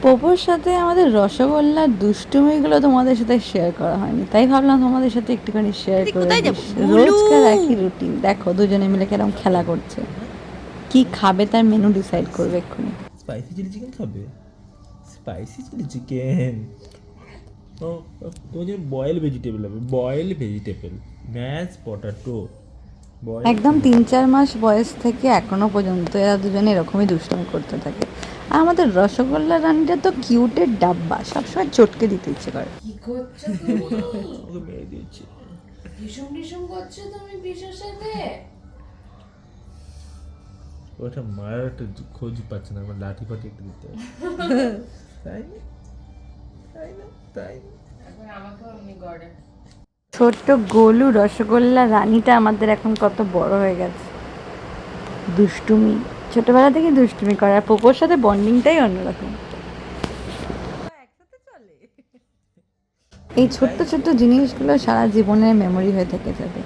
পোপোর সাথে আমাদের রসগোল্লার দুষ্টুমিগুলো তোমাদের সাথে শেয়ার করা হয়নি, তাই ভাবলাম তোমাদের সাথে একটুখানি শেয়ার করে দিই। রোজকার একই রুটিন, দেখো দুজনে মিলে কেরম খেলা করছে। কি খাবে তার মেনু ডিসাইড করবে এক্ষুনি। স্পাইসি চিলি চিকেন খাবে? Spicy chilli chicken? ও, তোমার জন্য বয়েল ভেজিটেবল হবে, বয়েল ভেজিটেবল, ম্যাশ পটাটো। একদম 3-4 মাস বয়স থেকে এখনো পর্যন্ত এরা দুজনে এরকমই দুষ্টুমি করতে থাকে। আর আমাদের রসগোল্লা রানীটা তো কিউটের ডাব্বা, সবসময় চটকে দিতে ইচ্ছে করে। কি করছো তুমি? ওকে মেরে দিয়েছি। ঢিসুম ঢিসুম করছো তুমি পিসুর সাথে? ওটা মারার একটা খোঁজ পাচ্ছে না, আমার লাঠি ফাটি একটু দিতে হবে। তাই না? তাই না? তাই না? এখন আমাকেও এমনি করে। ছোট্ট গোলু রসগোল্লা রানীটা আমাদের এখন কত বড় হয়ে গেছে। দুষ্টুমি, ছোটবেলা থেকে দুষ্টুমি করে, আর পোপোর সাথে বন্ডিংটাই অন্যরকম। এই ছোট্ট ছোট্ট জিনিসগুলো সারা জীবনের মেমোরি হয়ে থেকে যাবে।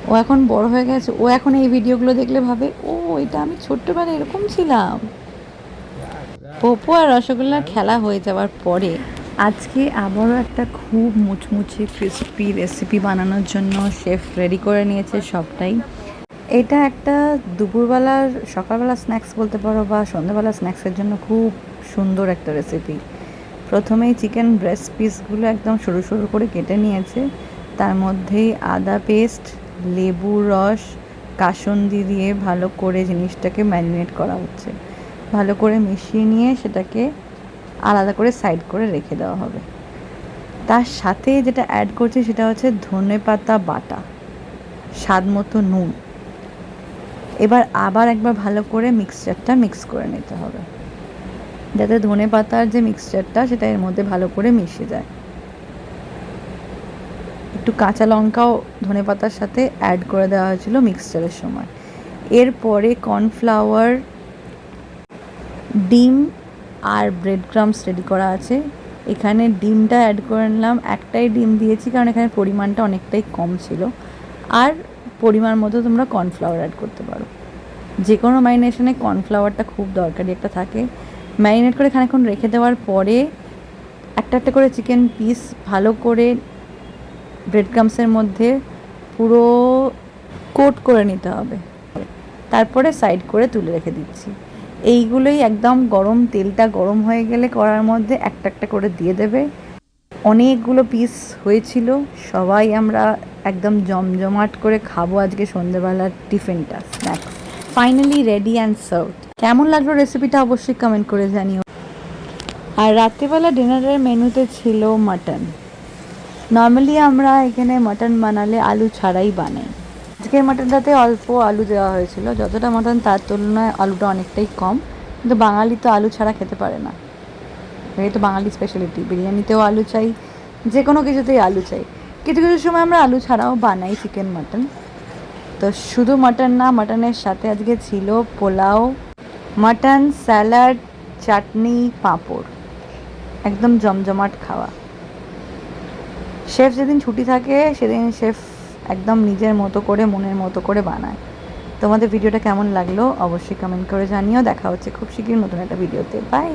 ও এখন বড় হয়ে গেছে, ও এখন এই ভিডিওগুলো দেখলে ভাবে, ও এটা আমি ছোট্টবেলায় এরকম ছিলাম। পোপো আর রসগোল্লার খেলা হয়ে যাওয়ার পরে আজকে আবারও একটা খুব মুচমুচে ক্রিস্পি রেসিপি বানানোর জন্য শেফ রেডি করে নিয়েছে সবটাই। এটা একটা দুপুরবেলার সকালবেলা স্ন্যাক্স বলতে পারো, বা সন্ধ্যাবেলা স্ন্যাক্সের জন্য খুব সুন্দর একটা রেসিপি। প্রথমেই চিকেন ব্রেস্ট পিসগুলো একদম সরু সরু করে কেটে নিয়েছে, তার মধ্যেই আদা পেস্ট, লেবুর রস, কাসুন্দি দিয়ে ভালো করে জিনিসটাকে ম্যারিনেট করা হচ্ছে। ভালো করে মিশিয়ে নিয়ে সেটাকে আলাদা করে সাইড করে রেখে দেওয়া হবে। তার সাথে যেটা অ্যাড করছি সেটা হচ্ছে ধনেপাতা বাটা, স্বাদ মতো নুন। এবার আবার একবার ভালো করে মিক্সচারটা মিক্স করে নিতে হবে, যাতে ধনেপাতার যে মিক্সচারটা সেটা এর মধ্যে ভালো করে মিশে যায়। একটু কাঁচা লঙ্কাও ধনেপাতার সাথে অ্যাড করে দেওয়া হয়েছিল মিক্সচারের সময়। এরপরে কর্নফ্লাওয়ার, ডিম আর ব্রেড ক্রাম্বস রেডি করা আছে। এখানে ডিমটা অ্যাড করে নিলাম, একটাই ডিম দিয়েছি কারণ এখানে পরিমাণটা অনেকটাই কম ছিল। আর পরিমাণ মতো তোমরা কর্নফ্লাওয়ার অ্যাড করতে পারো। যে কোনো ম্যারিনেশনে কর্নফ্লাওয়ারটা খুব দরকারি একটা থাকে। ম্যারিনেট করে খানিকক্ষণ রেখে দেওয়ার পরে একটা একটা করে চিকেন পিস ভালো করে ব্রেড ক্রাম্বসের মধ্যে পুরো কোট করে নিতে হবে, তারপরে সাইড করে তুলে রেখে দিচ্ছি। এইগুলোই একদম গরম তেলটা গরম হয়ে গেলে কড়ার মধ্যে একটা একটা করে দিয়ে দেবে। অনেকগুলো পিস হয়েছিল, সবাই আমরা একদম জমজমাট করে খাবো আজকে সন্ধ্যেবেলার টিফিনটা, snacks finally ready and served. কেমন লাগলো রেসিপিটা অবশ্যই কমেন্ট করে জানিও। আর রাত্রিবেলা ডিনারের মেনুতে ছিল মাটন। নর্মালি আমরা এখানে মাটন বানালে আলু ছাড়াই বানাই, আজকের মাটনটাতে অল্প আলু দেওয়া হয়েছিল, যতটা মাটন তার তুলনায় আলুটা অনেকটাই কম। কিন্তু বাঙালি তো আলু ছাড়া খেতে পারে না, এই তো বাঙালি স্পেশালিটি। বিরিয়ানিতেও আলু চাই, যে কোনো কিছুতেই আলু চাই। কিছু কিছু সময় আমরা আলু ছাড়াও বানাই চিকেন মাটন। তো শুধু মাটন না, মাটনের সাথে আজকে ছিল পোলাও, মাটন, স্যালাড, চাটনি, পাঁপড়, একদম জমজমাট খাওয়া। শেফ যেদিন ছুটি থাকে সেদিন শেফ একদম নিজের মতো করে মনের মতো করে বানায়। তোমাদের ভিডিওটা কেমন লাগলো অবশ্যই কমেন্ট করে জানিও। দেখা হচ্ছে খুব শীঘ্রই নতুন একটা ভিডিওতে। বাই।